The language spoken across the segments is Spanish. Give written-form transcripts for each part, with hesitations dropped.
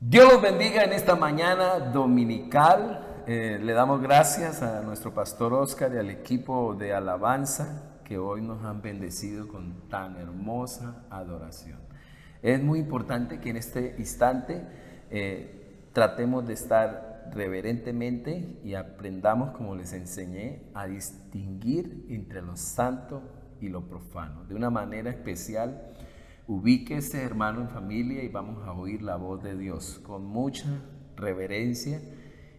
Dios los bendiga en esta mañana dominical. Le damos gracias a nuestro pastor Oscar y al equipo de alabanza que hoy nos han bendecido con tan hermosa adoración. Es muy importante que en este instante tratemos de estar reverentemente y aprendamos, como les enseñé, a distinguir entre lo santo y lo profano. De una manera especial, ubíquese, hermano, en familia, y vamos a oír la voz de Dios con mucha reverencia.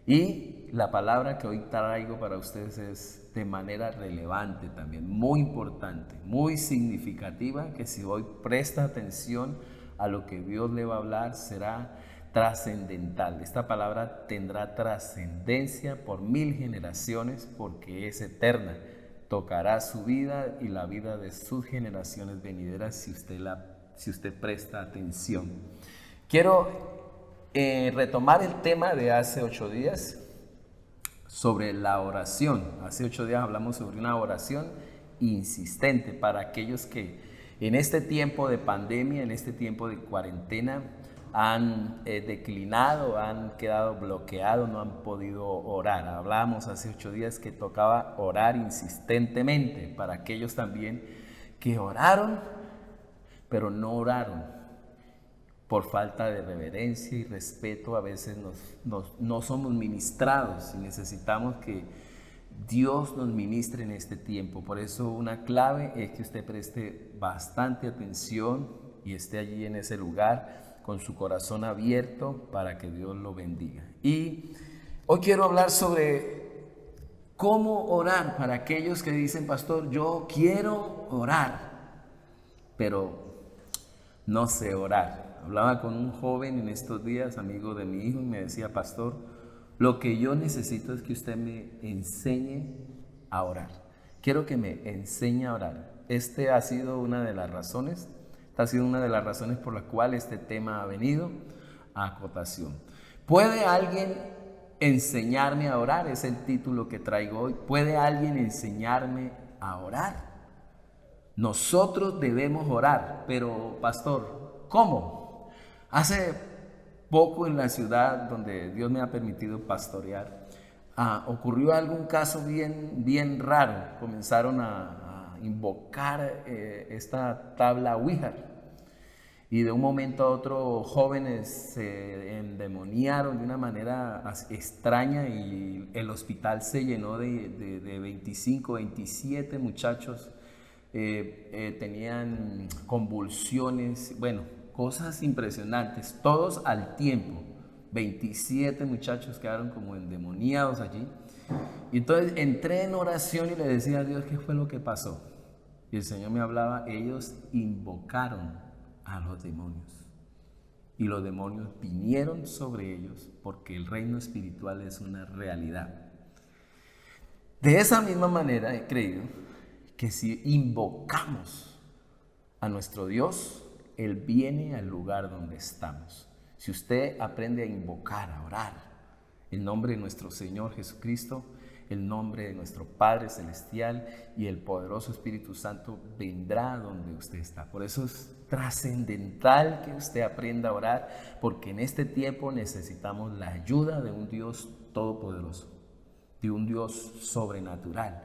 Y la palabra que hoy traigo para ustedes es de manera relevante también, muy importante, muy significativa, que si hoy presta atención a lo que Dios le va a hablar, será trascendental. Esta palabra tendrá trascendencia por 1000 generaciones porque es eterna. Tocará su vida y la vida de sus generaciones venideras si usted presta atención. Quiero retomar el tema de hace 8 días sobre la oración. Hace 8 días hablamos sobre una oración insistente para aquellos que en este tiempo de pandemia, en este tiempo de cuarentena, han declinado, han quedado bloqueados, no han podido orar. Hablábamos hace 8 días que tocaba orar insistentemente para aquellos también que oraron, pero no oraron por falta de reverencia y respeto. A veces no somos ministrados y necesitamos que Dios nos ministre en este tiempo. Por eso una clave es que usted preste bastante atención y esté allí en ese lugar con su corazón abierto para que Dios lo bendiga. Y hoy quiero hablar sobre cómo orar para aquellos que dicen: pastor, yo quiero orar, pero no sé orar. Hablaba con un joven en estos días, amigo de mi hijo, y me decía: pastor, lo que yo necesito es que usted me enseñe a orar. Quiero que me enseñe a orar. Esta ha sido una de las razones por las cuales este tema ha venido a cotación. ¿Puede alguien enseñarme a orar? Es el título que traigo hoy. ¿Puede alguien enseñarme a orar? Nosotros debemos orar, pero pastor, ¿cómo? Hace poco en la ciudad donde Dios me ha permitido pastorear, ocurrió algún caso bien raro. Comenzaron a invocar esta tabla Ouija, y de un momento a otro jóvenes se endemoniaron de una manera extraña y el hospital se llenó de 25, 27 muchachos. Tenían convulsiones, bueno, cosas impresionantes, todos al tiempo. 27 muchachos quedaron como endemoniados allí. Y entonces entré en oración y le decía a Dios qué fue lo que pasó. Y el Señor me hablaba: ellos invocaron a los demonios. Y los demonios vinieron sobre ellos porque el reino espiritual es una realidad. De esa misma manera he creído que si invocamos a nuestro Dios, Él viene al lugar donde estamos. Si usted aprende a invocar, a orar el nombre de nuestro Señor Jesucristo, el nombre de nuestro Padre Celestial, y el poderoso Espíritu Santo vendrá donde usted está. Por eso es trascendental que usted aprenda a orar, porque en este tiempo necesitamos la ayuda de un Dios todopoderoso, de un Dios sobrenatural,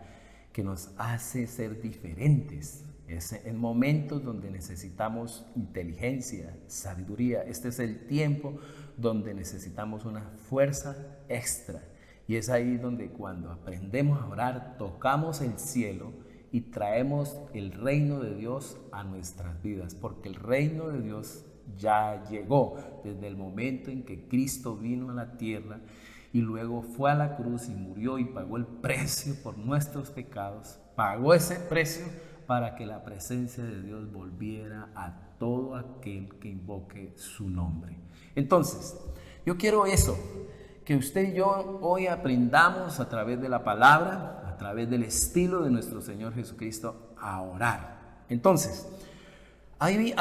que nos hace ser diferentes. Es en momentos donde necesitamos inteligencia, sabiduría. Este es el tiempo donde necesitamos una fuerza extra. Y es ahí donde, cuando aprendemos a orar, tocamos el cielo y traemos el reino de Dios a nuestras vidas, porque el reino de Dios ya llegó desde el momento en que Cristo vino a la tierra y luego fue a la cruz y murió y pagó el precio por nuestros pecados. Pagó ese precio para que la presencia de Dios volviera a todo aquel que invoque su nombre. Entonces, yo quiero eso, que usted y yo hoy aprendamos a través de la palabra, a través del estilo de nuestro Señor Jesucristo, a orar. Entonces, hay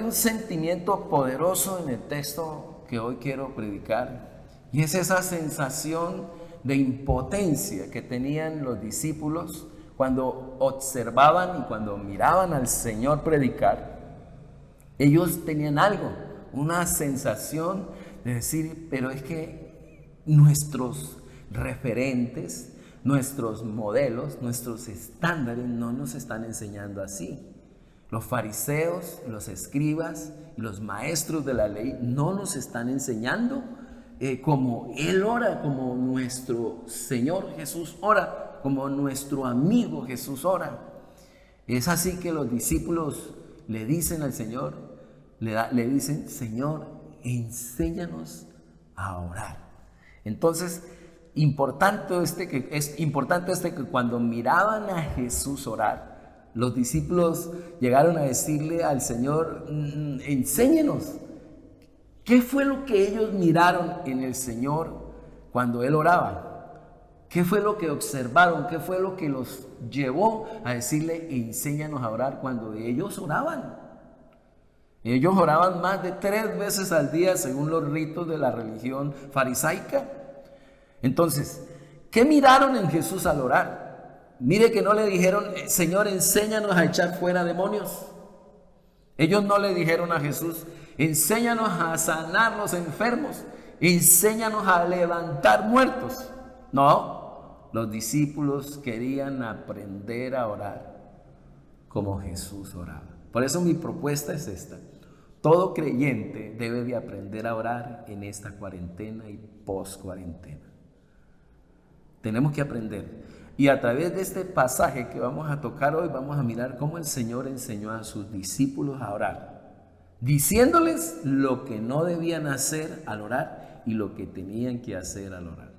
un sentimiento poderoso en el texto que hoy quiero predicar, y es esa sensación de impotencia que tenían los discípulos cuando observaban y cuando miraban al Señor predicar. Ellos tenían algo, una sensación de decir, pero es que nuestros referentes, nuestros modelos, nuestros estándares no nos están enseñando así. Los fariseos, los escribas y los maestros de la ley no nos están enseñando como Él ora, como nuestro Señor Jesús ora, como nuestro amigo Jesús ora. Es así que los discípulos le dicen al Señor, le dicen, Señor, enséñanos a orar. Entonces, es importante que cuando miraban a Jesús orar, los discípulos llegaron a decirle al Señor, enséñenos. ¿Qué fue lo que ellos miraron en el Señor cuando Él oraba? ¿Qué fue lo que observaron? ¿Qué fue lo que los llevó a decirle, enséñanos a orar cuando ellos oraban? Ellos oraban más de 3 veces al día según los ritos de la religión farisaica. Entonces, ¿qué miraron en Jesús al orar? Mire que no le dijeron, Señor, enséñanos a echar fuera demonios. Ellos no le dijeron a Jesús, enséñanos a sanar los enfermos, enséñanos a levantar muertos. No, los discípulos querían aprender a orar como Jesús oraba. Por eso mi propuesta es esta. Todo creyente debe de aprender a orar en esta cuarentena y post-cuarentena. Tenemos que aprender. Y a través de este pasaje que vamos a tocar hoy, vamos a mirar cómo el Señor enseñó a sus discípulos a orar, diciéndoles lo que no debían hacer al orar y lo que tenían que hacer al orar.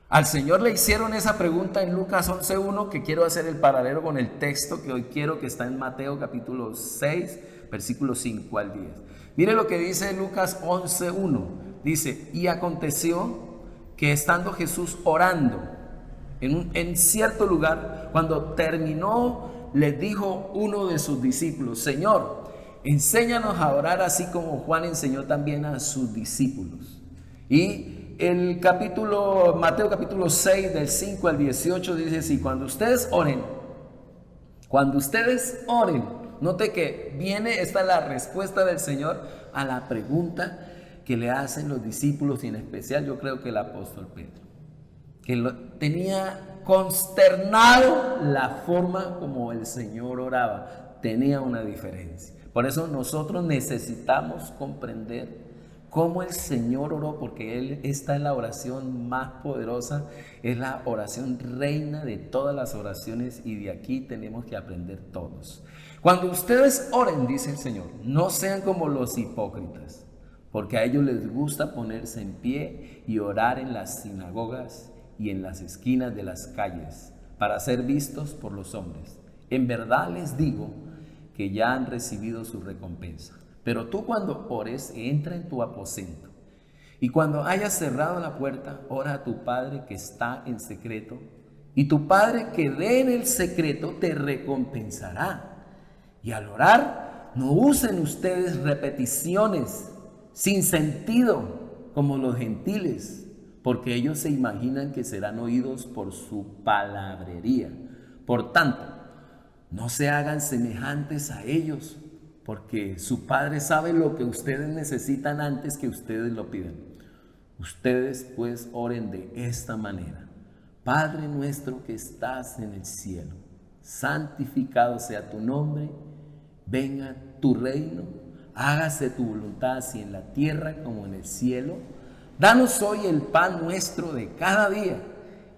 Al Señor le hicieron esa pregunta en Lucas 11:1, que quiero hacer el paralelo con el texto que hoy quiero, que está en Mateo capítulo 6, versículos 5 al 10. Mire lo que dice Lucas 11:1. Dice, y aconteció que estando Jesús orando en cierto lugar, cuando terminó, le dijo uno de sus discípulos, Señor, enséñanos a orar así como Juan enseñó también a sus discípulos. Y el Mateo capítulo 6 del 5 al 18 dice así, cuando ustedes oren, note que esta es la respuesta del Señor a la pregunta que le hacen los discípulos y en especial yo creo que el apóstol Pedro, que tenía consternado la forma como el Señor oraba, tenía una diferencia. Por eso nosotros necesitamos comprender cómo el Señor oró, porque esta es la oración más poderosa, es la oración reina de todas las oraciones y de aquí tenemos que aprender todos. Cuando ustedes oren, dice el Señor, no sean como los hipócritas, porque a ellos les gusta ponerse en pie y orar en las sinagogas y en las esquinas de las calles para ser vistos por los hombres. En verdad les digo que ya han recibido su recompensa. Pero tú cuando ores, entra en tu aposento y cuando hayas cerrado la puerta, ora a tu Padre que está en secreto y tu Padre que ve en el secreto te recompensará. Y al orar, no usen ustedes repeticiones sin sentido como los gentiles, porque ellos se imaginan que serán oídos por su palabrería. Por tanto, no se hagan semejantes a ellos, porque su Padre sabe lo que ustedes necesitan antes que ustedes lo pidan. Ustedes pues oren de esta manera. Padre nuestro que estás en el cielo, santificado sea tu nombre, venga tu reino, hágase tu voluntad así en la tierra como en el cielo. Danos hoy el pan nuestro de cada día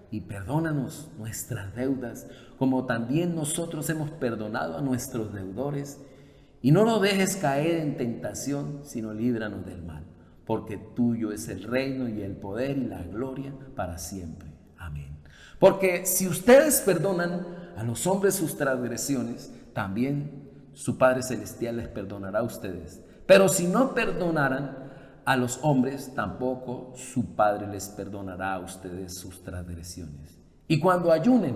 y perdónanos nuestras deudas, como también nosotros hemos perdonado a nuestros deudores. Y no nos dejes caer en tentación, sino líbranos del mal, porque tuyo es el reino y el poder y la gloria para siempre. Amén. Porque si ustedes perdonan a los hombres sus transgresiones, también su Padre Celestial les perdonará a ustedes. Pero si no perdonaran a los hombres, tampoco su Padre les perdonará a ustedes sus transgresiones. Y cuando ayunen,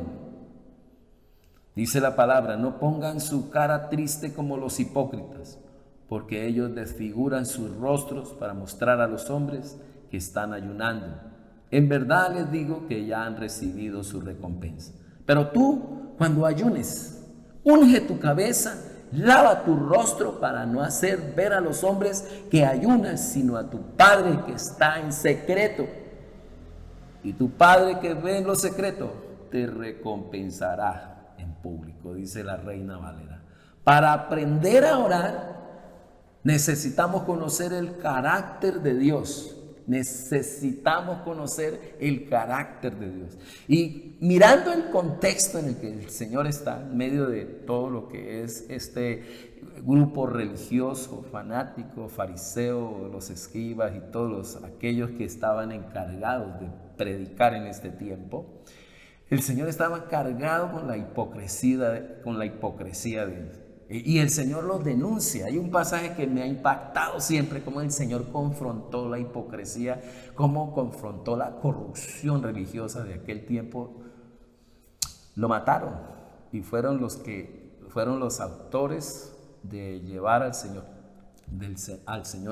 dice la palabra, no pongan su cara triste como los hipócritas, porque ellos desfiguran sus rostros para mostrar a los hombres que están ayunando. En verdad les digo que ya han recibido su recompensa. Pero tú, cuando ayunes, unge tu cabeza lava tu rostro para no hacer ver a los hombres que ayunas, sino a tu Padre que está en secreto. Y tu Padre que ve en lo secreto te recompensará en público, dice la Reina Valera. Para aprender a orar, necesitamos conocer el carácter de Dios. Necesitamos conocer el carácter de Dios. Y mirando el contexto en el que el Señor está, en medio de todo lo que es este grupo religioso, fanático, fariseo, los escribas y todos aquellos que estaban encargados de predicar en este tiempo, el Señor estaba cargado con la hipocresía de él. Y el Señor los denuncia. Hay un pasaje que me ha impactado siempre, cómo el Señor confrontó la hipocresía, cómo confrontó la corrupción religiosa de aquel tiempo. Lo mataron y fueron los autores de llevar al Señor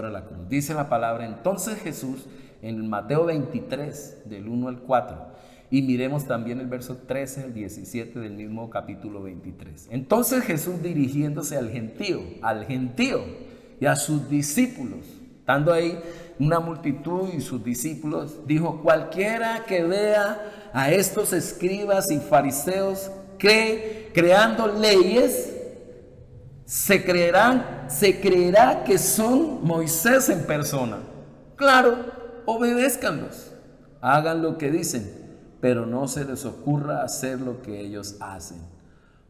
a la cruz. Dice la palabra, entonces Jesús, en Mateo 23, del 1 al 4, y miremos también el verso 13 al 17 del mismo capítulo 23. Entonces Jesús, dirigiéndose al gentío y a sus discípulos, estando ahí una multitud y sus discípulos, dijo, cualquiera que vea a estos escribas y fariseos creando leyes, se creerá que son Moisés en persona. Claro, obedézcanlos, hagan lo que dicen, pero no se les ocurra hacer lo que ellos hacen,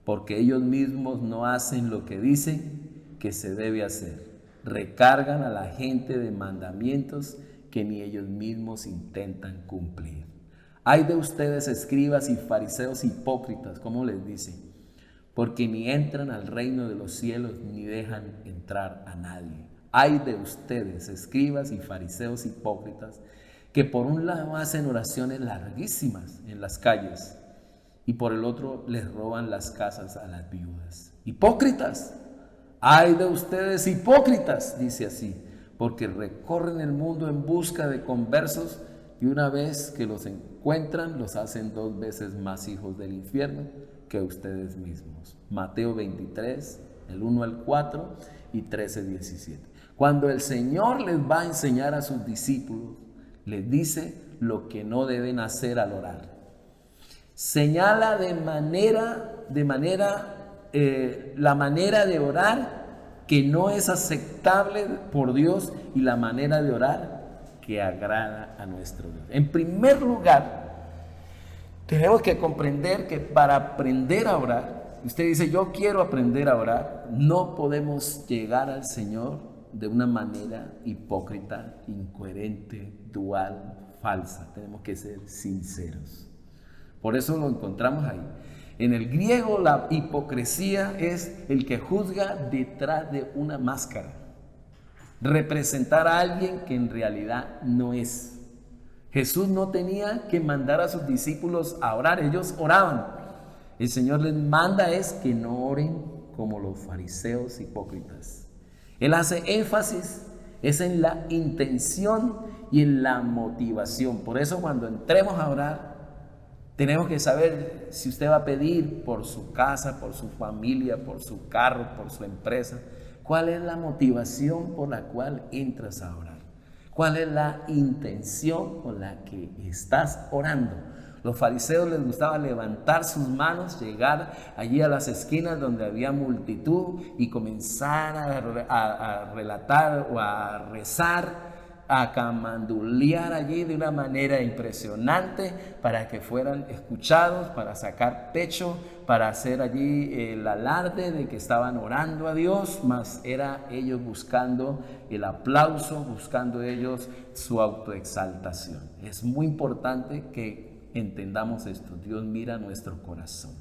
porque ellos mismos no hacen lo que dicen que se debe hacer. Recargan a la gente de mandamientos que ni ellos mismos intentan cumplir. Ay de ustedes, escribas y fariseos hipócritas, ¿cómo les dice? Porque ni entran al reino de los cielos ni dejan entrar a nadie. Ay de ustedes, escribas y fariseos hipócritas, que por un lado hacen oraciones larguísimas en las calles y por el otro les roban las casas a las viudas. Hipócritas, ay de ustedes hipócritas, dice así, porque recorren el mundo en busca de conversos y una vez que los encuentran los hacen 2 veces más hijos del infierno que ustedes mismos. Mateo 23, el 1 al 4 y 13, 17. Cuando el Señor les va a enseñar a sus discípulos, les dice lo que no deben hacer al orar. Señala la manera de orar que no es aceptable por Dios y la manera de orar que agrada a nuestro Dios. En primer lugar, tenemos que comprender que para aprender a orar, usted dice, yo quiero aprender a orar, no podemos llegar al Señor de una manera hipócrita, incoherente, dual, falsa. Tenemos que ser sinceros. Por eso lo encontramos ahí. En el griego, la hipocresía es el que juzga detrás de una máscara. Representar a alguien que en realidad no es. Jesús no tenía que mandar a sus discípulos a orar, ellos oraban. El Señor les manda es que no oren como los fariseos hipócritas. Él hace énfasis es en la intención y en la motivación. Por eso cuando entremos a orar, tenemos que saber si usted va a pedir por su casa, por su familia, por su carro, por su empresa. ¿Cuál es la motivación por la cual entras a orar? ¿Cuál es la intención con la que estás orando? Los fariseos les gustaba levantar sus manos, llegar allí a las esquinas donde había multitud y comenzar a relatar o a rezar, a camandulear allí de una manera impresionante para que fueran escuchados, para sacar pecho, para hacer allí el alarde de que estaban orando a Dios, mas era ellos buscando el aplauso, buscando ellos su autoexaltación. Es muy importante que entendamos esto. Dios mira nuestro corazón.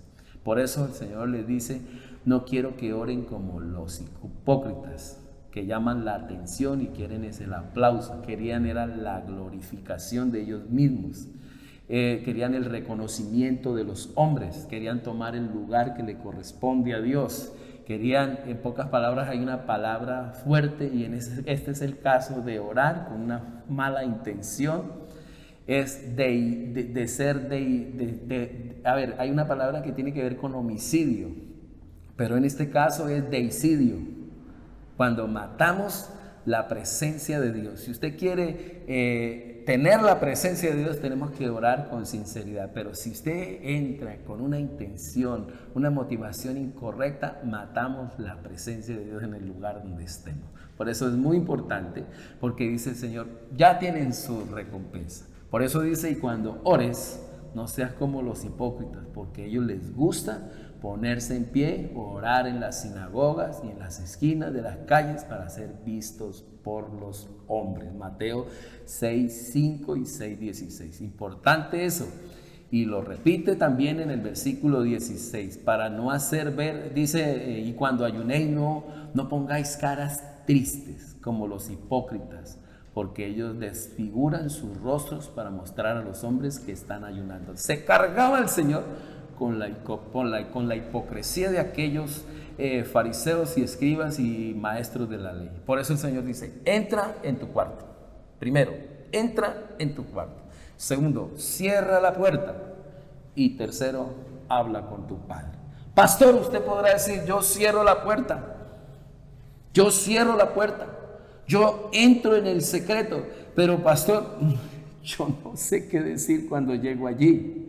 Por eso el Señor les dice, no quiero que oren como los hipócritas, que llaman la atención y quieren es el aplauso. Querían era la glorificación de ellos mismos. Querían el reconocimiento de los hombres. Querían tomar el lugar que le corresponde a Dios. Querían, en pocas palabras, hay una palabra fuerte y este es el caso de orar con una mala intención. Es a ver, hay una palabra que tiene que ver con homicidio. pero en este caso es deicidio, cuando matamos la presencia de Dios. Si usted quiere tener la presencia de Dios, tenemos que orar con sinceridad, pero si usted entra con una intención, una motivación incorrecta, matamos la presencia de Dios en el lugar donde estemos. Por eso es muy importante, porque dice el Señor, ya tienen su recompensa. Por eso dice, y cuando ores, no seas como los hipócritas, porque a ellos les gusta ponerse en pie, orar en las sinagogas y en las esquinas de las calles para ser vistos por los hombres. Mateo 6:5 y 6:16. Importante eso. Y lo repite también en el versículo 16, para no hacer ver, dice, y cuando ayunéis no pongáis caras tristes como los hipócritas, porque ellos desfiguran sus rostros para mostrar a los hombres que están ayunando. Se cargaba el Señor con la hipocresía de aquellos fariseos y escribas y maestros de la ley. Por eso el Señor dice, entra en tu cuarto. Primero, entra en tu cuarto. Segundo, cierra la puerta. Y tercero, habla con tu Padre. Pastor, usted podrá decir, yo cierro la puerta. Yo cierro la puerta. Yo entro en el secreto. Pero pastor, yo no sé qué decir cuando llego allí.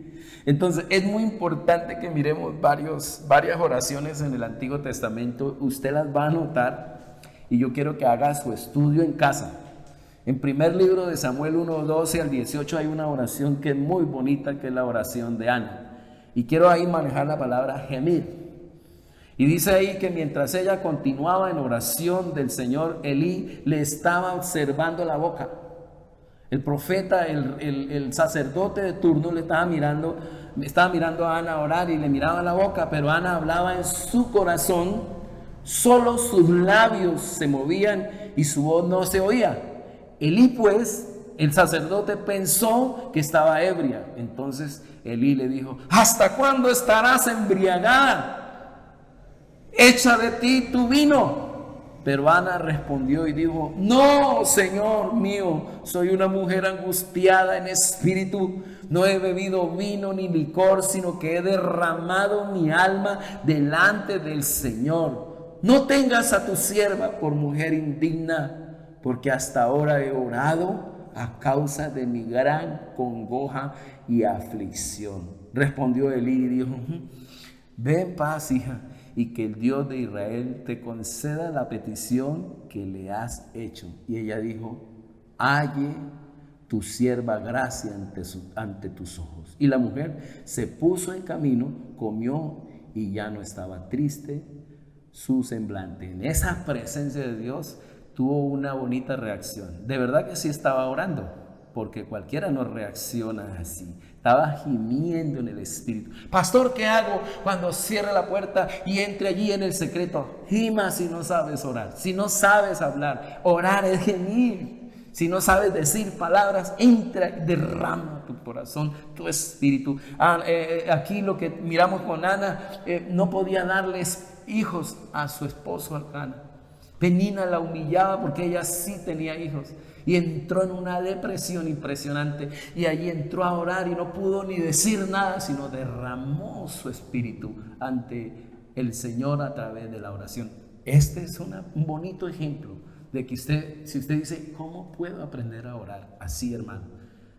Entonces es muy importante que miremos varias oraciones en el Antiguo Testamento. Usted las va a anotar y yo quiero que haga su estudio en casa. En primer libro de Samuel 1:12 al 18 hay una oración que es muy bonita, que es la oración de Ana. Y quiero ahí manejar la palabra gemir. Y dice ahí que mientras ella continuaba en oración del Señor, Elí le estaba observando la boca. El profeta, el sacerdote de turno le estaba mirando a Ana orar y le miraba la boca, pero Ana hablaba en su corazón, solo sus labios se movían y su voz no se oía. Elí pues, el sacerdote, pensó que estaba ebria. Entonces Elí le dijo, ¿hasta cuándo estarás embriagada? Echa de ti tu vino. Pero Ana respondió y dijo, no, Señor mío, soy una mujer angustiada en espíritu. No he bebido vino ni licor, sino que he derramado mi alma delante del Señor. No tengas a tu sierva por mujer indigna, porque hasta ahora he orado a causa de mi gran congoja y aflicción. Respondió Elí y dijo, ve en paz, hija, y que el Dios de Israel te conceda la petición que le has hecho. Y ella dijo, halle tu sierva gracia ante tus ojos. Y la mujer se puso en camino, comió y ya no estaba triste su semblante. En esa presencia de Dios tuvo una bonita reacción. De verdad que sí estaba orando, porque cualquiera no reacciona así. Estaba gimiendo en el espíritu. Pastor, ¿qué hago cuando cierre la puerta y entre allí en el secreto? Gima si no sabes orar, si no sabes hablar. Orar es gemir. Si no sabes decir palabras, entra y derrama tu corazón, tu espíritu. Aquí lo que miramos con Ana, no podía darles hijos a su esposo Elcana. Penina la humillaba porque ella sí tenía hijos. Y entró en una depresión impresionante. Y allí entró a orar y no pudo ni decir nada, sino derramó su espíritu ante el Señor a través de la oración. Este es un bonito ejemplo de que si usted dice, ¿cómo puedo aprender a orar? Así, hermano,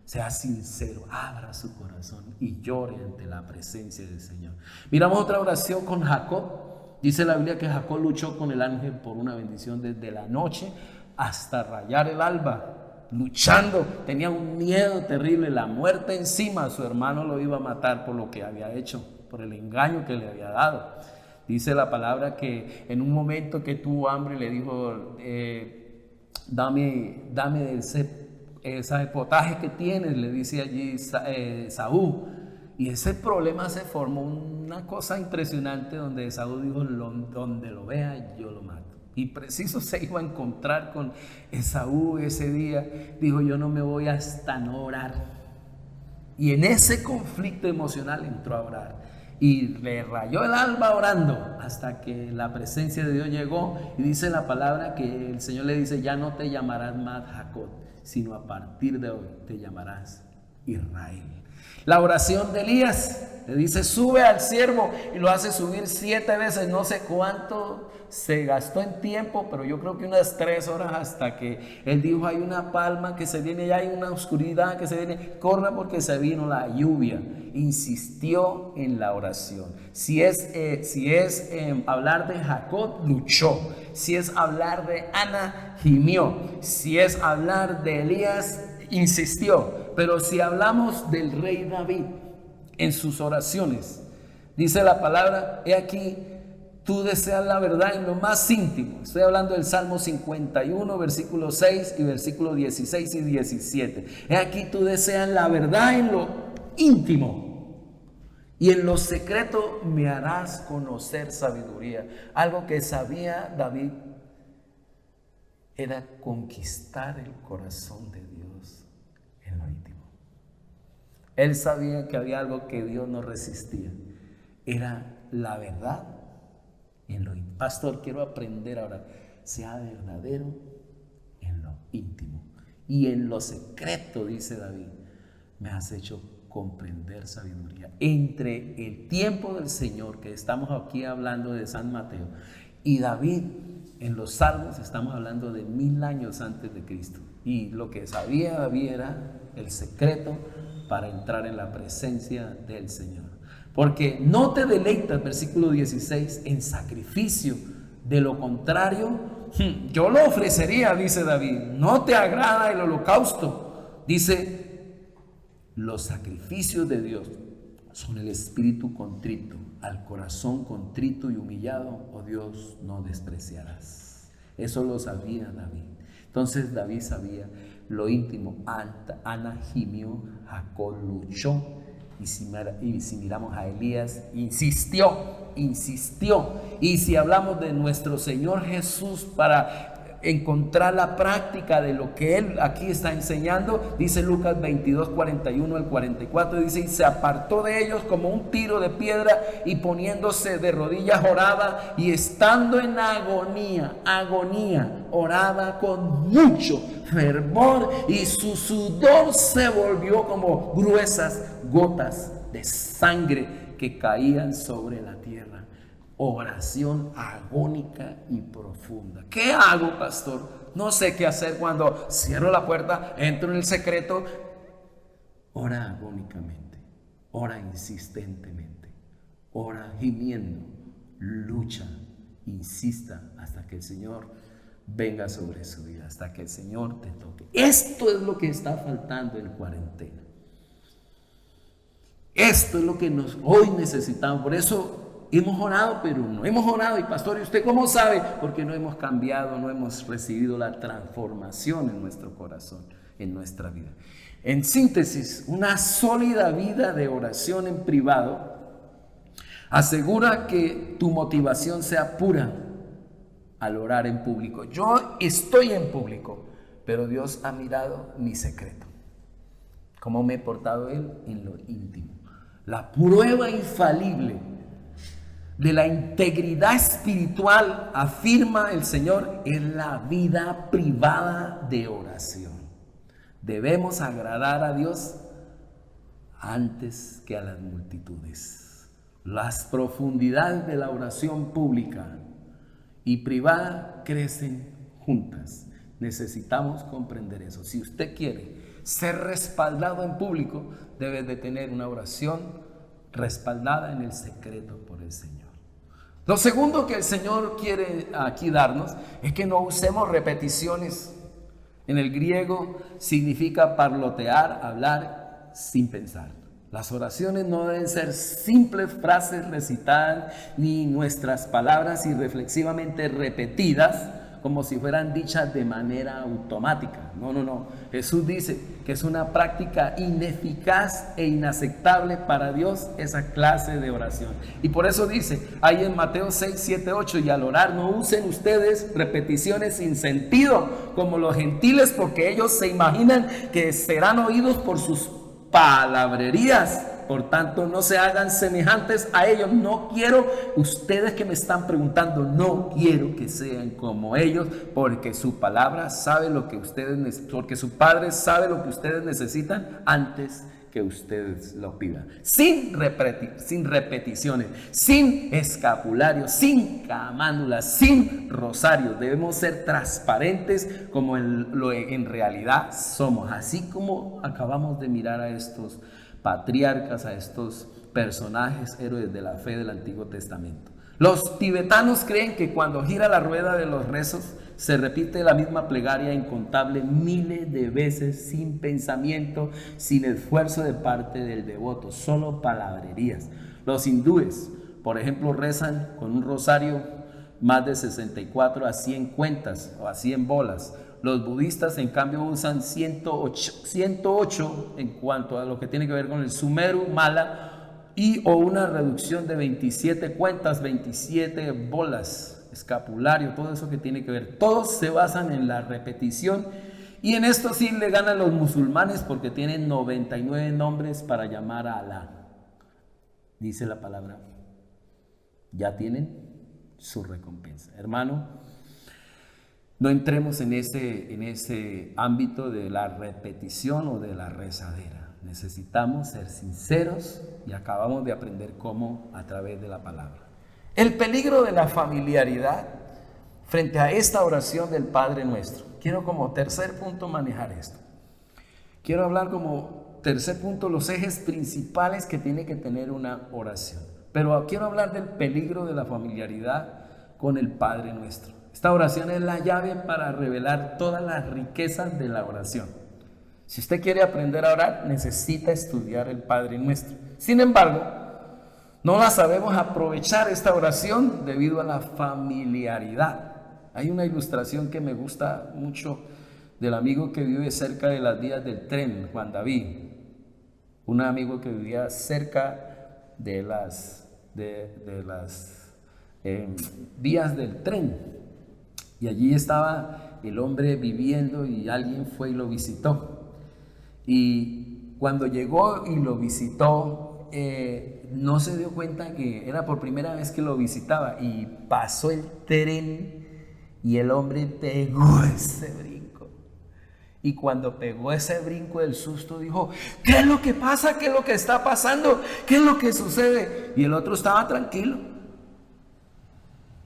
sea sincero, abra su corazón y llore ante la presencia del Señor. Miramos otra oración con Jacob. Dice la Biblia que Jacob luchó con el ángel por una bendición desde la noche hasta rayar el alba, luchando. Tenía un miedo terrible, la muerte encima. Su hermano lo iba a matar por lo que había hecho, por el engaño que le había dado. Dice la palabra que en un momento que tuvo hambre le dijo, dame de ese potaje que tienes, le dice allí Saúl. Y ese problema se formó una cosa impresionante donde Esaú dijo, donde lo vea yo lo mato. Y preciso se iba a encontrar con Esaú ese día. Dijo, yo no me voy hasta no orar. Y en ese conflicto emocional entró a orar. Y le rayó el alba orando hasta que la presencia de Dios llegó. Y dice la palabra que el Señor le dice, ya no te llamarás más Jacob, sino a partir de hoy te llamarás Israel. La oración de Elías, le dice sube al siervo y lo hace subir 7 veces, no sé cuánto se gastó en tiempo, pero yo creo que unas 3 horas hasta que él dijo hay una palma que se viene, ya hay una oscuridad que se viene, corra porque se vino la lluvia. Insistió en la oración. Si es hablar de Jacob, luchó. Si es hablar de Ana, gimió. Si es hablar de Elías, insistió. Pero si hablamos del rey David, en sus oraciones, dice la palabra, he aquí, tú deseas la verdad en lo más íntimo. Estoy hablando del Salmo 51, versículo 6 y versículo 16 y 17. He aquí, tú deseas la verdad en lo íntimo, y en lo secreto me harás conocer sabiduría. Algo que sabía David era conquistar el corazón de Dios en lo íntimo. Él sabía que había algo que Dios no resistía. Era la verdad en lo íntimo. Pastor, quiero aprender ahora. Sea verdadero en lo íntimo. Y en lo secreto, dice David, me has hecho comprender sabiduría. Entre el tiempo del Señor, que estamos aquí hablando de San Mateo, y David, en los Salmos, estamos hablando de 1000 años antes de Cristo. Y lo que sabía David era el secreto para entrar en la presencia del Señor. Porque no te deleitas, versículo 16, en sacrificio. De lo contrario, yo lo ofrecería, dice David. No te agrada el holocausto. Dice, los sacrificios de Dios son el espíritu contrito. Al corazón contrito y humillado, oh Dios, no despreciarás. Eso lo sabía David. Entonces David sabía lo íntimo. Ana gimió, Jacob luchó, y si miramos a Elías, insistió. Y si hablamos de nuestro Señor Jesús para encontrar la práctica de lo que Él aquí está enseñando, dice Lucas 22, 41 al 44, dice, y se apartó de ellos como un tiro de piedra, y poniéndose de rodillas oraba, y estando en agonía, oraba con mucho fervor, y su sudor se volvió como gruesas gotas de sangre que caían sobre la tierra. Oración agónica y profunda. ¿Qué hago, pastor? No sé qué hacer cuando cierro la puerta, entro en el secreto. Ora agónicamente, ora insistentemente, ora gimiendo, lucha, insista hasta que el Señor venga sobre su vida, hasta que el Señor te toque. Esto es lo que está faltando en cuarentena. Esto es lo que hoy necesitamos. Por eso hemos orado, pero no hemos orado. Y pastor, ¿y usted cómo sabe? Porque no hemos cambiado, no hemos recibido la transformación en nuestro corazón, en nuestra vida. En síntesis, una sólida vida de oración en privado asegura que tu motivación sea pura al orar en público. Yo estoy en público, pero Dios ha mirado mi secreto. ¿Cómo me he portado Él? En lo íntimo. La prueba infalible de la integridad espiritual, afirma el Señor, es la vida privada de oración. Debemos agradar a Dios antes que a las multitudes. Las profundidades de la oración pública y privada crecen juntas. Necesitamos comprender eso. Si usted quiere ser respaldado en público, debe de tener una oración respaldada en el secreto por el Señor. Lo segundo que el Señor quiere aquí darnos es que no usemos repeticiones. En el griego significa parlotear, hablar sin pensar. Las oraciones no deben ser simples frases recitadas, ni nuestras palabras irreflexivamente repetidas como si fueran dichas de manera automática. No. Jesús dice que es una práctica ineficaz e inaceptable para Dios esa clase de oración. Y por eso dice ahí en Mateo 6, 7, 8, y al orar no usen ustedes repeticiones sin sentido como los gentiles, porque ellos se imaginan que serán oídos por sus palabrerías. Por tanto, no se hagan semejantes a ellos. No quiero, ustedes que me están preguntando, no quiero que sean como ellos, porque su palabra sabe lo que ustedes, porque su Padre sabe lo que ustedes necesitan antes que ustedes lo pidan, sin repeticiones, sin escapulario, sin camándulas, sin rosario. Debemos ser transparentes como en realidad somos, así como acabamos de mirar a estos patriarcas, a estos personajes héroes de la fe del Antiguo Testamento. Los tibetanos creen que cuando gira la rueda de los rezos se repite la misma plegaria incontable miles de veces, sin pensamiento, sin esfuerzo de parte del devoto, solo palabrerías. Los hindúes, por ejemplo, rezan con un rosario más de 64 a 100 cuentas o a 100 bolas. Los budistas, en cambio, usan 108 en cuanto a lo que tiene que ver con el sumeru, mala, o una reducción de 27 cuentas, 27 bolas, escapulario, todo eso que tiene que ver. Todos se basan en la repetición, y en esto sí le ganan los musulmanes porque tienen 99 nombres para llamar a Alá. Dice la palabra, ya tienen su recompensa. Hermano, no entremos en ese ámbito de la repetición o de la rezadera. Necesitamos ser sinceros, y acabamos de aprender cómo a través de la palabra. El peligro de la familiaridad frente a esta oración del Padre Nuestro. Quiero como tercer punto manejar esto. Quiero hablar como tercer punto los ejes principales que tiene que tener una oración. Pero quiero hablar del peligro de la familiaridad con el Padre Nuestro. Esta oración es la llave para revelar todas las riquezas de la oración. Si usted quiere aprender a orar, necesita estudiar el Padre Nuestro. Sin embargo, no la sabemos aprovechar esta oración debido a la familiaridad. Hay una ilustración que me gusta mucho del amigo que vive cerca de las vías del tren, Juan David. Un amigo que vivía cerca de las vías del tren. Y allí estaba el hombre viviendo y alguien fue y lo visitó. Y cuando llegó y lo visitó, no se dio cuenta que era por primera vez que lo visitaba, y pasó el tren y el hombre pegó ese brinco. Y cuando pegó ese brinco del susto dijo, ¿qué es lo que pasa? ¿Qué es lo que está pasando? ¿Qué es lo que sucede? Y el otro estaba tranquilo.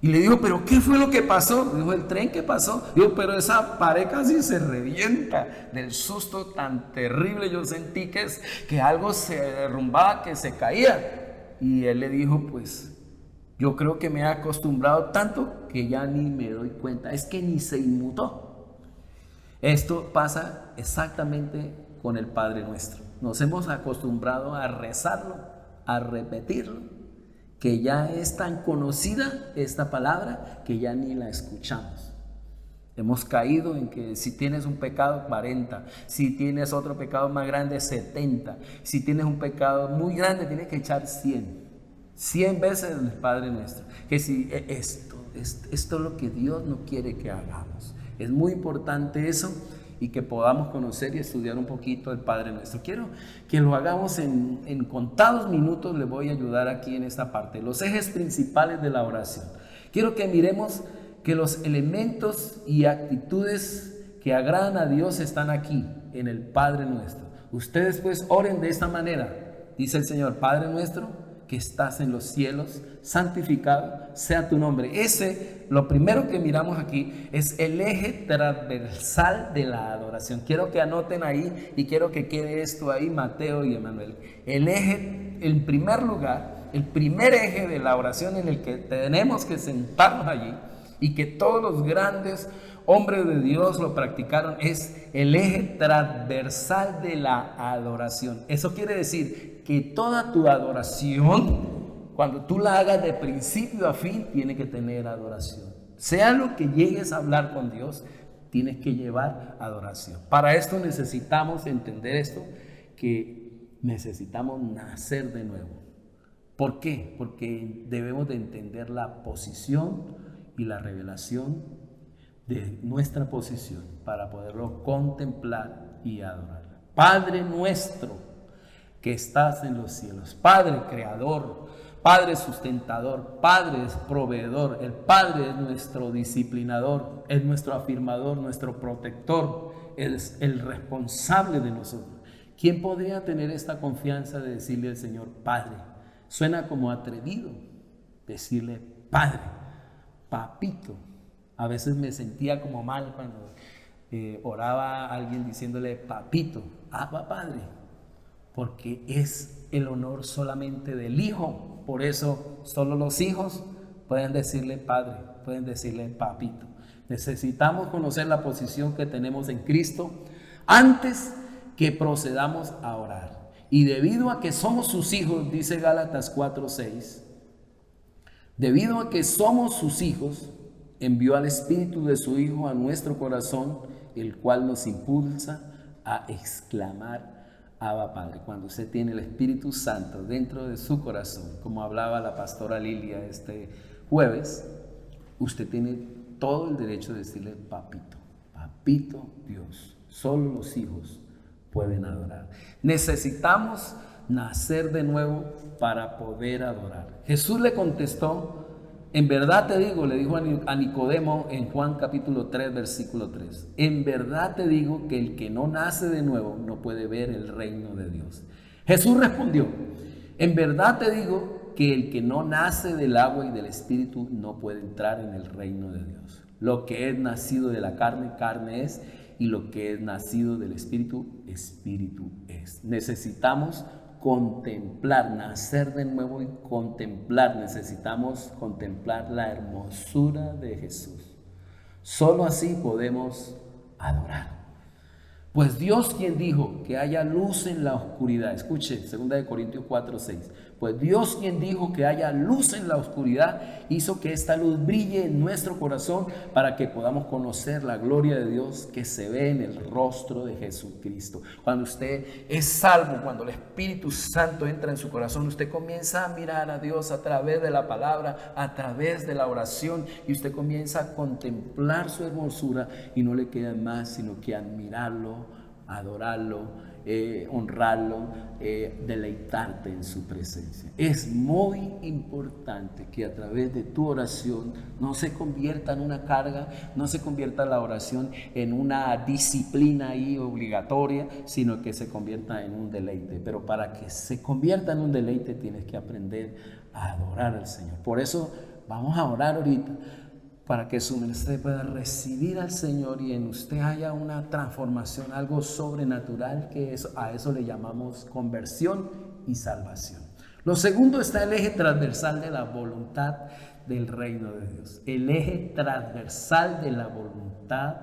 Y le dijo, ¿pero qué fue lo que pasó? Dijo, el tren que pasó. Dijo, pero esa pared casi se revienta del susto tan terrible. Yo sentí que algo se derrumbaba, que se caía. Y él le dijo, pues yo creo que me he acostumbrado tanto que ya ni me doy cuenta. Es que ni se inmutó. Esto pasa exactamente con el Padre Nuestro. Nos hemos acostumbrado a rezarlo, a repetirlo, que ya es tan conocida esta palabra que ya ni la escuchamos. Hemos caído en que si tienes un pecado, 40, si tienes otro pecado más grande, 70, si tienes un pecado muy grande, tienes que echar 100 veces el Padre Nuestro. Que si esto es lo que Dios no quiere que hagamos. Es muy importante eso, y que podamos conocer y estudiar un poquito el Padre Nuestro. Quiero que lo hagamos en contados minutos. Les voy a ayudar aquí en esta parte, los ejes principales de la oración. Quiero que miremos que los elementos y actitudes que agradan a Dios están aquí en el Padre Nuestro. Ustedes pues oren de esta manera. Dice el Señor, Padre Nuestro que estás en los cielos, santificado sea tu nombre. Lo primero que miramos aquí es el eje transversal de la adoración. Quiero que anoten ahí y quiero que quede esto ahí, Mateo y Emanuel. El eje, en primer lugar, el primer eje de la oración en el que tenemos que sentarnos allí, y que todos los grandes hombres de Dios lo practicaron, es el eje transversal de la adoración. Eso quiere decir que toda tu adoración, cuando tú la hagas de principio a fin, tiene que tener adoración. Sea lo que llegues a hablar con Dios, tienes que llevar adoración. Para esto necesitamos entender esto, que necesitamos nacer de nuevo. ¿Por qué? Porque debemos de entender la posición y la revelación de nuestra posición para poderlo contemplar y adorar. Padre nuestro que estás en los cielos. Padre creador, Padre sustentador, Padre es proveedor. El Padre es nuestro disciplinador, es nuestro afirmador, nuestro protector, es el responsable de nosotros. ¿Quién podría tener esta confianza de decirle al Señor Padre? Suena como atrevido decirle Padre, papito. A veces me sentía como mal cuando oraba a alguien diciéndole papito, Abba Padre, porque es el honor solamente del Hijo. Por eso solo los hijos pueden decirle Padre, pueden decirle papito. Necesitamos conocer la posición que tenemos en Cristo antes que procedamos a orar. Y debido a que somos sus hijos, dice Gálatas 4:6, debido a que somos sus hijos, envió al Espíritu de su Hijo a nuestro corazón, el cual nos impulsa a exclamar Abba Padre. Cuando usted tiene el Espíritu Santo dentro de su corazón, como hablaba la pastora Lilia este jueves, usted tiene todo el derecho de decirle papito, papito Dios. Solo los hijos pueden adorar. Necesitamos nacer de nuevo para poder adorar. Jesús le contestó, en verdad te digo, le dijo a Nicodemo en Juan capítulo 3, versículo 3, en verdad te digo que el que no nace de nuevo no puede ver el reino de Dios. Jesús respondió, en verdad te digo que el que no nace del agua y del Espíritu no puede entrar en el reino de Dios. Lo que es nacido de la carne, carne es, y lo que es nacido del Espíritu, Espíritu es. Necesitamos contemplar, nacer de nuevo y contemplar. Necesitamos contemplar la hermosura de Jesús. Solo así podemos adorar. Pues Dios quien dijo que haya luz en la oscuridad. Escuche, 2 Corintios 4:6. Pues Dios quien dijo que haya luz en la oscuridad, hizo que esta luz brille en nuestro corazón para que podamos conocer la gloria de Dios que se ve en el rostro de Jesucristo. Cuando usted es salvo, cuando el Espíritu Santo entra en su corazón, usted comienza a mirar a Dios a través de la palabra, a través de la oración, y usted comienza a contemplar su hermosura y no le queda más sino que admirarlo, adorarlo, honrarlo, deleitarte en su presencia. Es muy importante que a través de tu oración no se convierta en una carga, no se convierta la oración en una disciplina ahí obligatoria, sino que se convierta en un deleite. Pero para que se convierta en un deleite tienes que aprender a adorar al Señor. Por eso vamos a orar ahorita, para que su merced pueda recibir al Señor y en usted haya una transformación, algo sobrenatural, que a eso le llamamos conversión y salvación. Lo segundo está el eje transversal de la voluntad del reino de Dios. El eje transversal de la voluntad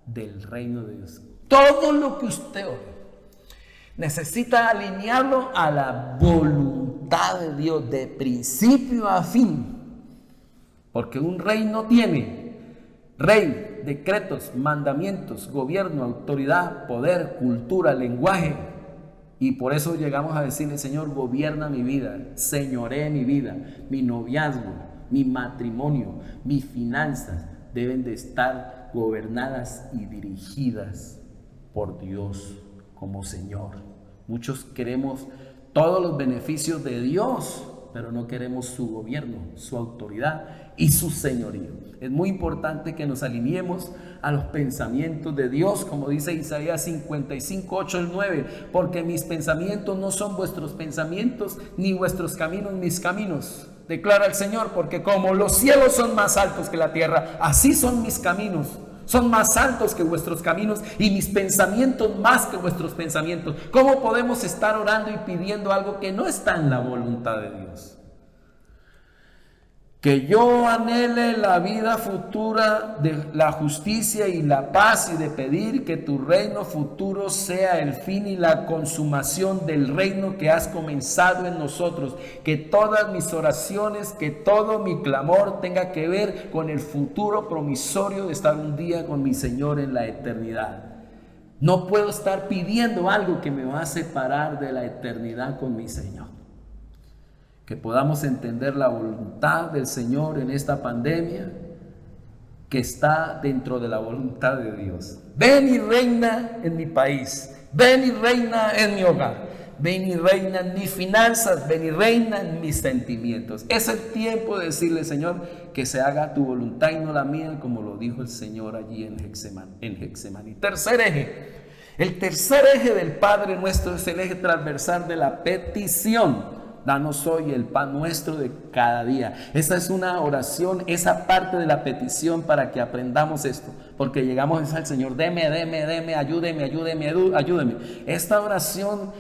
del reino de Dios. Todo lo que usted ore necesita alinearlo a la voluntad de Dios de principio a fin. Porque un reino tiene rey, decretos, mandamientos, gobierno, autoridad, poder, cultura, lenguaje. Y por eso llegamos a decirle, Señor, gobierna mi vida, señoree mi vida, mi noviazgo, mi matrimonio, mis finanzas deben de estar gobernadas y dirigidas por Dios como Señor. Muchos queremos todos los beneficios de Dios, pero no queremos su gobierno, su autoridad y su señorío. Es muy importante que nos alineemos a los pensamientos de Dios, como dice Isaías 55, 8 al 9, porque mis pensamientos no son vuestros pensamientos, ni vuestros caminos mis caminos, declara el Señor, porque como los cielos son más altos que la tierra, así son mis caminos. Son más altos que vuestros caminos y mis pensamientos más que vuestros pensamientos. ¿Cómo podemos estar orando y pidiendo algo que no está en la voluntad de Dios? Que yo anhele la vida futura de la justicia y la paz, y de pedir que tu reino futuro sea el fin y la consumación del reino que has comenzado en nosotros. Que todas mis oraciones, que todo mi clamor tenga que ver con el futuro promisorio de estar un día con mi Señor en la eternidad. No puedo estar pidiendo algo que me va a separar de la eternidad con mi Señor. Que podamos entender la voluntad del Señor en esta pandemia, que está dentro de la voluntad de Dios. Ven y reina en mi país, ven y reina en mi hogar, ven y reina en mis finanzas, ven y reina en mis sentimientos. Es el tiempo de decirle, Señor, que se haga tu voluntad y no la mía, como lo dijo el Señor allí en Getsemaní. Tercer eje. El tercer eje del Padre Nuestro es el eje transversal de la petición. Danos hoy el pan nuestro de cada día. Esa es una oración, esa parte de la petición para que aprendamos esto. Porque llegamos al Señor, deme, ayúdeme. Esta oración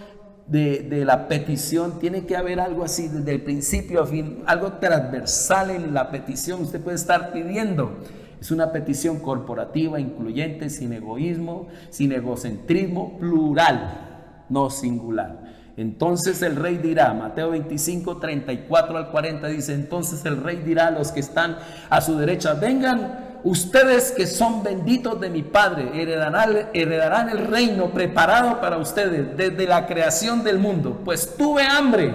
de la petición tiene que haber algo así desde el principio a fin, algo transversal en la petición. Usted puede estar pidiendo. Es una petición corporativa, incluyente, sin egoísmo, sin egocentrismo, plural, no singular. Entonces el rey dirá, Mateo 25, 34 al 40 dice, entonces el rey dirá a los que están a su derecha, vengan ustedes que son benditos de mi Padre, heredarán el reino preparado para ustedes desde la creación del mundo. Pues tuve hambre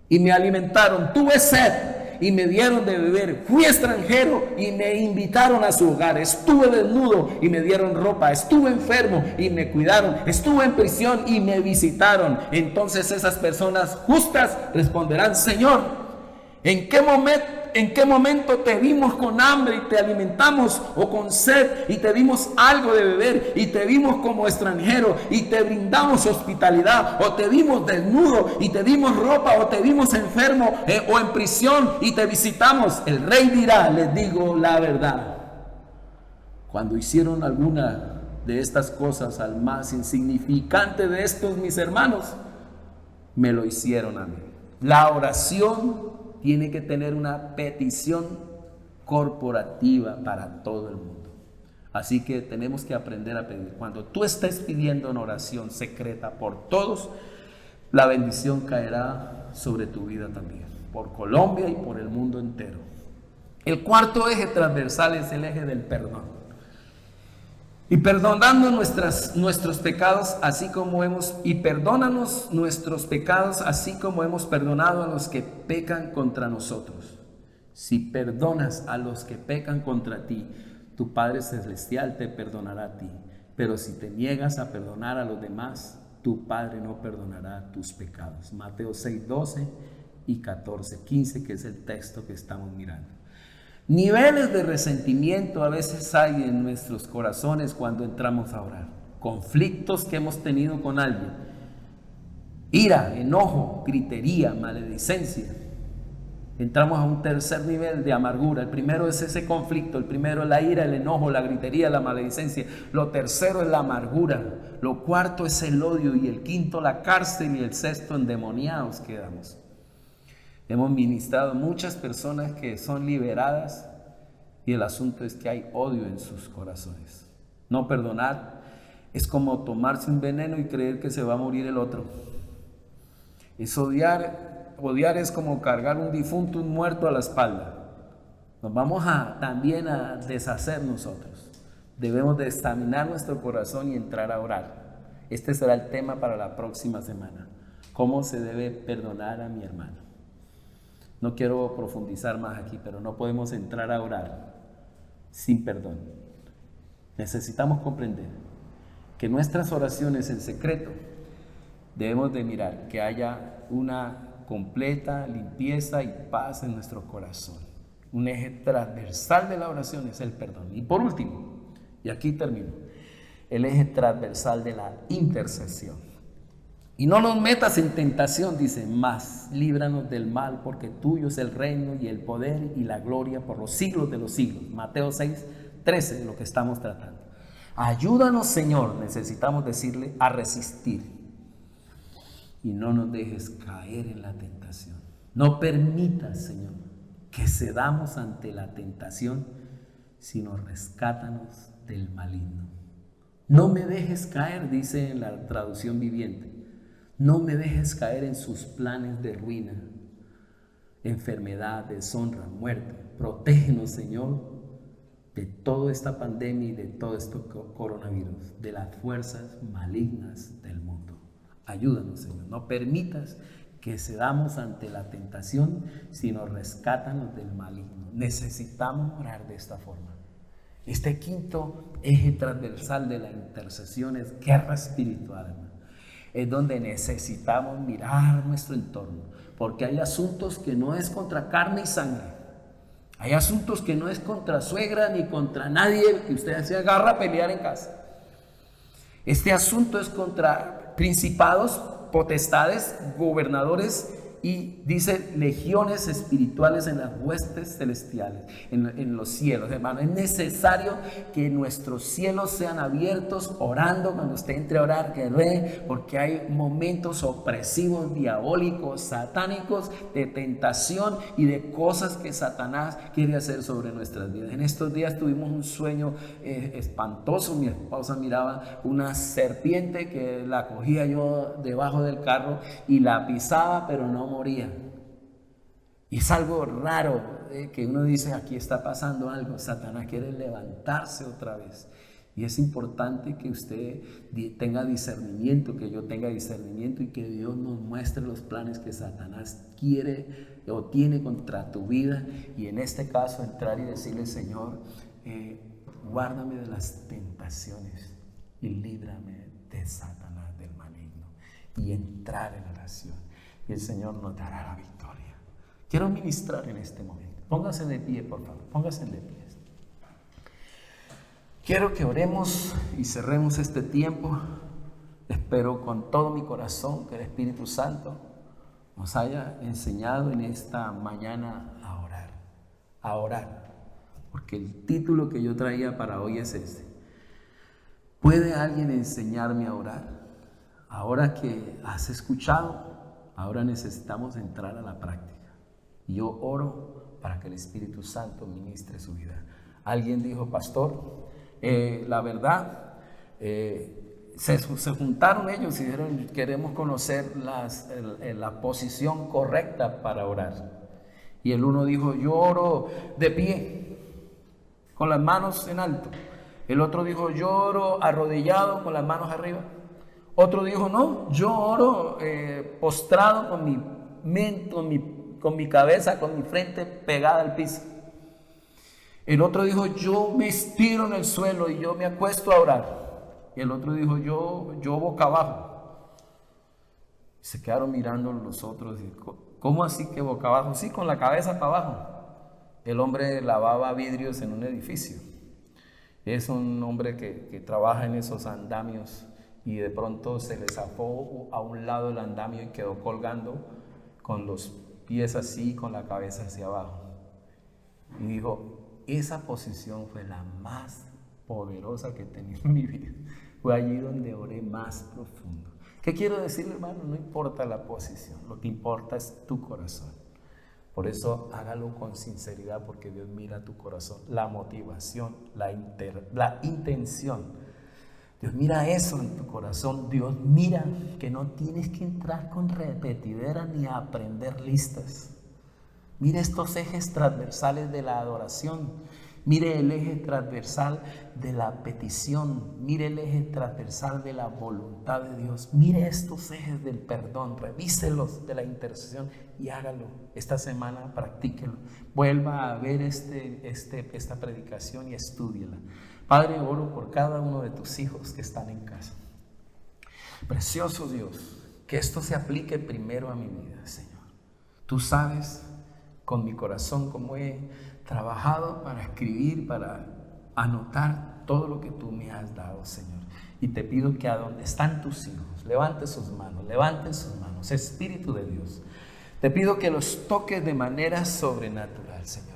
y me alimentaron, tuve sed y me dieron de beber, fui extranjero y me invitaron a su hogar, estuve desnudo y me dieron ropa, estuve enfermo y me cuidaron, estuve en prisión y me visitaron. Entonces esas personas justas responderán, Señor, ¿en qué momento te vimos con hambre y te alimentamos, o con sed y te dimos algo de beber, y te vimos como extranjero y te brindamos hospitalidad, o te vimos desnudo y te dimos ropa, o te vimos enfermo o en prisión y te visitamos? El rey dirá, les digo la verdad, cuando hicieron alguna de estas cosas al más insignificante de estos mis hermanos, me lo hicieron a mí. La oración tiene que tener una petición corporativa para todo el mundo. Así que tenemos que aprender a pedir. Cuando tú estés pidiendo una oración secreta por todos, la bendición caerá sobre tu vida también, por Colombia y por el mundo entero. El cuarto eje transversal es el eje del perdón. Y perdonando nuestros pecados, así como perdónanos nuestros pecados, así como hemos perdonado a los que pecan contra nosotros. Si perdonas a los que pecan contra ti, tu Padre Celestial te perdonará a ti. Pero si te niegas a perdonar a los demás, tu Padre no perdonará tus pecados. Mateo 6, 12 y 14, 15, que es el texto que estamos mirando. Niveles de resentimiento a veces hay en nuestros corazones cuando entramos a orar. Conflictos que hemos tenido con alguien. Ira, enojo, gritería, maledicencia. Entramos a un tercer nivel de amargura. El primero es ese conflicto. El primero es la ira, el enojo, la gritería, la maledicencia. Lo tercero es la amargura. Lo cuarto es el odio. Y el quinto la cárcel. Y el sexto endemoniados quedamos. Hemos ministrado muchas personas que son liberadas y el asunto es que hay odio en sus corazones. No perdonar es como tomarse un veneno y creer que se va a morir el otro. Es odiar es como cargar un difunto, un muerto a la espalda. Nos vamos también a deshacer nosotros. Debemos de examinar nuestro corazón y entrar a orar. Este será el tema para la próxima semana. ¿Cómo se debe perdonar a mi hermano? No quiero profundizar más aquí, pero no podemos entrar a orar sin perdón. Necesitamos comprender que nuestras oraciones en secreto debemos de mirar que haya una completa limpieza y paz en nuestro corazón. Un eje transversal de la oración es el perdón. Y por último, y aquí termino, el eje transversal de la intercesión. Y no nos metas en tentación, dice, mas líbranos del mal, porque tuyo es el reino y el poder y la gloria por los siglos de los siglos. Mateo 6, 13, de lo que estamos tratando. Ayúdanos, Señor, necesitamos decirle, a resistir. Y no nos dejes caer en la tentación. No permitas, Señor, que cedamos ante la tentación, sino rescátanos del maligno. No me dejes caer, dice en la traducción viviente. No me dejes caer en sus planes de ruina, enfermedad, deshonra, muerte. Protégenos, Señor, de toda esta pandemia y de todo este coronavirus, de las fuerzas malignas del mundo. Ayúdanos, Señor. No permitas que cedamos ante la tentación, sino rescátanos del maligno. Necesitamos orar de esta forma. Este quinto eje transversal de la intercesión es guerra espiritual, hermano. es donde necesitamos mirar nuestro entorno, porque hay asuntos que no es contra carne y sangre, hay asuntos que no es contra suegra ni contra nadie que usted se agarra a pelear en casa. Este asunto es contra principados, potestades, gobernadores y dice legiones espirituales en las huestes celestiales, en los cielos, hermano. Es necesario que nuestros cielos sean abiertos orando. Cuando usted entre a orar, que re, porque hay momentos opresivos, diabólicos, satánicos, de tentación y de cosas que Satanás quiere hacer sobre nuestras vidas. En estos días tuvimos un sueño espantoso. Mi esposa miraba una serpiente que la cogía yo debajo del carro y la pisaba, pero no moría. Y es algo raro, que uno dice, aquí está pasando algo. Satanás quiere levantarse otra vez. Y es importante que usted tenga discernimiento, que yo tenga discernimiento, y que Dios nos muestre los planes que Satanás quiere o tiene contra tu vida. Y en este caso entrar y decirle, Señor, guárdame de las tentaciones y líbrame de Satanás, del maligno. Y entrar en oración. Y el Señor nos dará la victoria. Quiero ministrar en este momento. Póngase de pie, por favor. Póngase de pie. Quiero que oremos y cerremos este tiempo. Espero con todo mi corazón que el Espíritu Santo nos haya enseñado en esta mañana a orar. A orar. Porque el título que yo traía para hoy es este. ¿Puede alguien enseñarme a orar? Ahora que has escuchado, ahora necesitamos entrar a la práctica. Yo oro para que el Espíritu Santo ministre su vida. Alguien dijo, pastor, la verdad, se juntaron ellos y dijeron, queremos conocer la posición correcta para orar. Y el uno dijo, yo oro de pie, con las manos en alto. El otro dijo, yo oro arrodillado, con las manos arriba. Otro dijo, no, yo oro postrado con mi cabeza, con mi frente pegada al piso. El otro dijo, yo me estiro en el suelo y yo me acuesto a orar. Y el otro dijo, yo boca abajo. Se quedaron mirando los otros. Y, ¿cómo así que boca abajo? Sí, con la cabeza para abajo. El hombre lavaba vidrios en un edificio. Es un hombre que trabaja en esos andamios. Y de pronto se le zafó a un lado el andamio y quedó colgando con los pies así, con la cabeza hacia abajo. Y dijo, esa posición fue la más poderosa que he tenido en mi vida. Fue allí donde oré más profundo. ¿Qué quiero decirle, hermano? No importa la posición, lo que importa es tu corazón. Por eso hágalo con sinceridad, porque Dios mira tu corazón, la motivación, la intención. Dios mira eso en tu corazón. Dios mira que no tienes que entrar con repetidera ni a aprender listas. Mire estos ejes transversales de la adoración. Mire el eje transversal de la petición. Mire el eje transversal de la voluntad de Dios. Mire estos ejes del perdón. Revíselos, de la intercesión, y hágalo. Esta semana practíquelo. Vuelva a ver esta predicación y estúdiela. Padre, oro por cada uno de tus hijos que están en casa. Precioso Dios, que esto se aplique primero a mi vida, Señor. Tú sabes con mi corazón cómo he trabajado para escribir, para anotar todo lo que tú me has dado, Señor. Y te pido que a donde están tus hijos, levanten sus manos, Espíritu de Dios. Te pido que los toques de manera sobrenatural, Señor.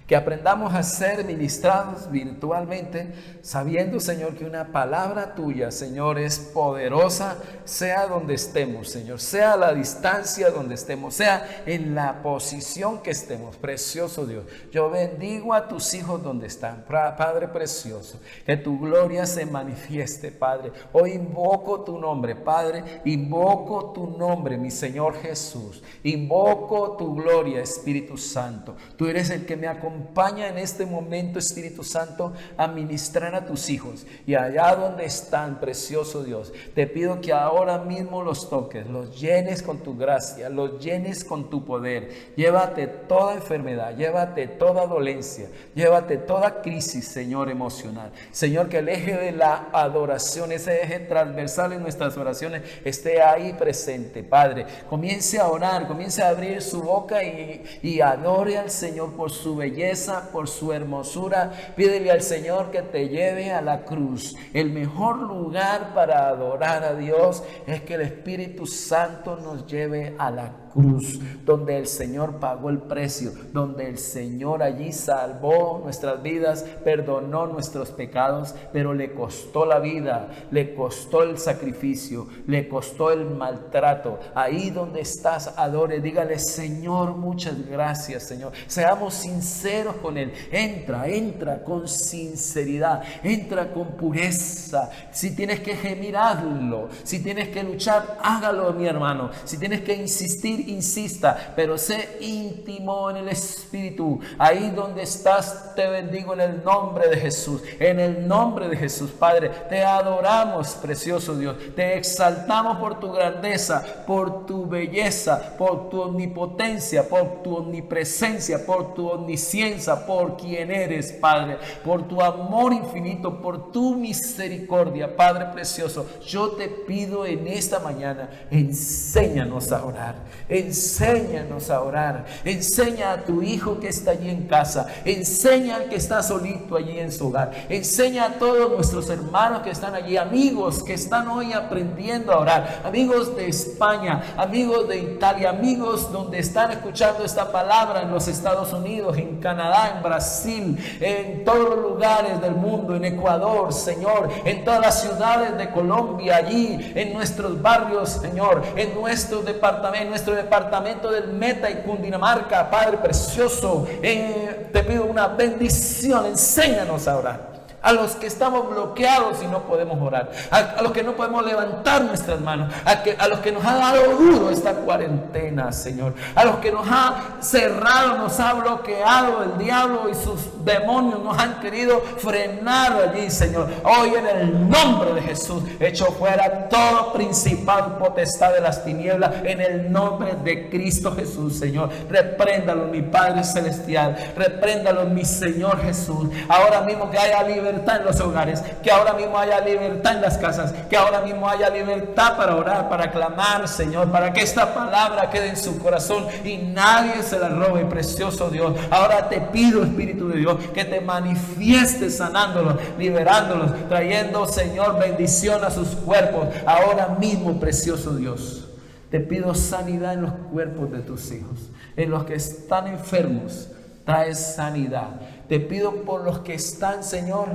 Que aprendamos a ser ministrados virtualmente, sabiendo, Señor, que una palabra tuya, Señor, es poderosa, sea donde estemos, Señor, sea a la distancia donde estemos, sea en la posición que estemos. Precioso Dios, yo bendigo a tus hijos donde están, Padre precioso, que tu gloria se manifieste, Padre. Hoy invoco tu nombre, Padre, invoco tu nombre, mi Señor Jesús, invoco tu gloria, Espíritu Santo. Tú eres el que me acompaña acompaña en este momento, Espíritu Santo, a ministrar a tus hijos. Y allá donde están, precioso Dios, te pido que ahora mismo los toques, los llenes con tu gracia, los llenes con tu poder. Llévate toda enfermedad, llévate toda dolencia, llévate toda crisis, Señor, emocional. Señor, que el eje de la adoración, ese eje transversal en nuestras oraciones, esté ahí presente, Padre. Comience a orar, comience a abrir su boca y adore al Señor por su belleza, por su hermosura. Pídele al Señor que te lleve a la cruz. El mejor lugar para adorar a Dios es que el Espíritu Santo nos lleve a la cruz, donde el Señor pagó el precio, donde el Señor allí salvó nuestras vidas, perdonó nuestros pecados, pero le costó la vida, le costó el sacrificio, le costó el maltrato. Ahí donde estás, adore, dígale: Señor, muchas gracias, Señor. Seamos sinceros con Él. Entra con sinceridad, entra con pureza. Si tienes que gemir, hazlo. Si tienes que luchar, hágalo, mi hermano. Si tienes que insistir, insista, pero sé íntimo en el Espíritu. Ahí donde estás, te bendigo en el nombre de Jesús. En el nombre de Jesús, Padre, te adoramos, precioso Dios. Te exaltamos por tu grandeza, por tu belleza, por tu omnipotencia, por tu omnipresencia, por tu omnisciencia, por quien eres, Padre, por tu amor infinito, por tu misericordia, Padre precioso. Yo te pido en esta mañana, enséñanos a orar. Enséñanos a orar. Enseña a tu hijo que está allí en casa. Enseña al que está solito allí en su hogar. Enseña a todos nuestros hermanos que están allí, amigos que están hoy aprendiendo a orar, amigos de España, amigos de Italia, amigos donde están escuchando esta palabra en los Estados Unidos, en Canadá, en Brasil, en todos los lugares del mundo, en Ecuador, Señor, en todas las ciudades de Colombia, allí en nuestros barrios, Señor, en nuestro departamento del Meta y Cundinamarca, Padre precioso. Te pido una bendición, enséñanos a orar. A los que estamos bloqueados y no podemos orar, a los que no podemos levantar nuestras manos, a los que nos ha dado duro esta cuarentena, Señor, a los que nos ha cerrado, nos ha bloqueado el diablo y sus demonios, nos han querido frenar allí, Señor. Hoy en el nombre de Jesús, echo fuera todo principado y potestad de las tinieblas, en el nombre de Cristo Jesús, Señor. Repréndalo, mi Padre Celestial, repréndalo, mi Señor Jesús. Ahora mismo que haya libertad en los hogares, que ahora mismo haya libertad en las casas, que ahora mismo haya libertad para orar, para clamar, Señor, para que esta palabra quede en su corazón y nadie se la robe, precioso Dios. Ahora te pido, Espíritu de Dios, que te manifiestes sanándolos, liberándolos, trayendo, Señor, bendición a sus cuerpos. Ahora mismo, precioso Dios, te pido sanidad en los cuerpos de tus hijos, en los que están enfermos. Trae sanidad. Te pido por los que están, Señor,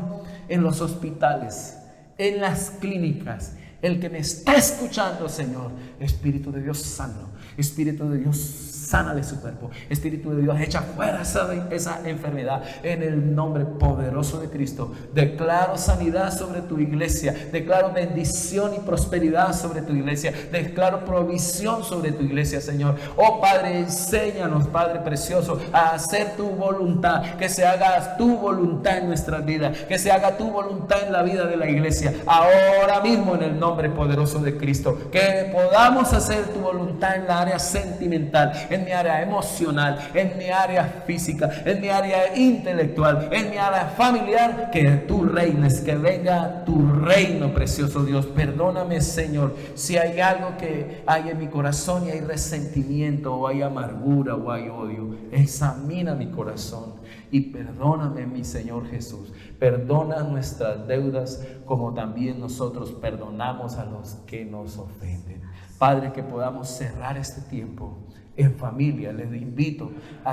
en los hospitales, en las clínicas. El que me está escuchando, Señor, Espíritu de Dios, sano. Espíritu de Dios, sánale su cuerpo. Espíritu de Dios, echa fuera esa enfermedad en el nombre poderoso de Cristo. Declaro sanidad sobre tu iglesia. Declaro bendición y prosperidad sobre tu iglesia. Declaro provisión sobre tu iglesia, Señor. Oh Padre, enséñanos, Padre precioso, a hacer tu voluntad. Que se haga tu voluntad en nuestras vidas. Que se haga tu voluntad en la vida de la iglesia. Ahora mismo en el nombre poderoso de Cristo. Que podamos hacer tu voluntad en la área sentimental, en mi área emocional, en mi área física, en mi área intelectual, en mi área familiar. Que tú reines, que venga tu reino, precioso Dios. Perdóname, Señor, si hay algo que hay en mi corazón y hay resentimiento o hay amargura o hay odio. Examina mi corazón y perdóname, mi Señor Jesús. Perdona nuestras deudas como también nosotros perdonamos a los que nos ofenden. Padre, que podamos cerrar este tiempo en familia. Les invito a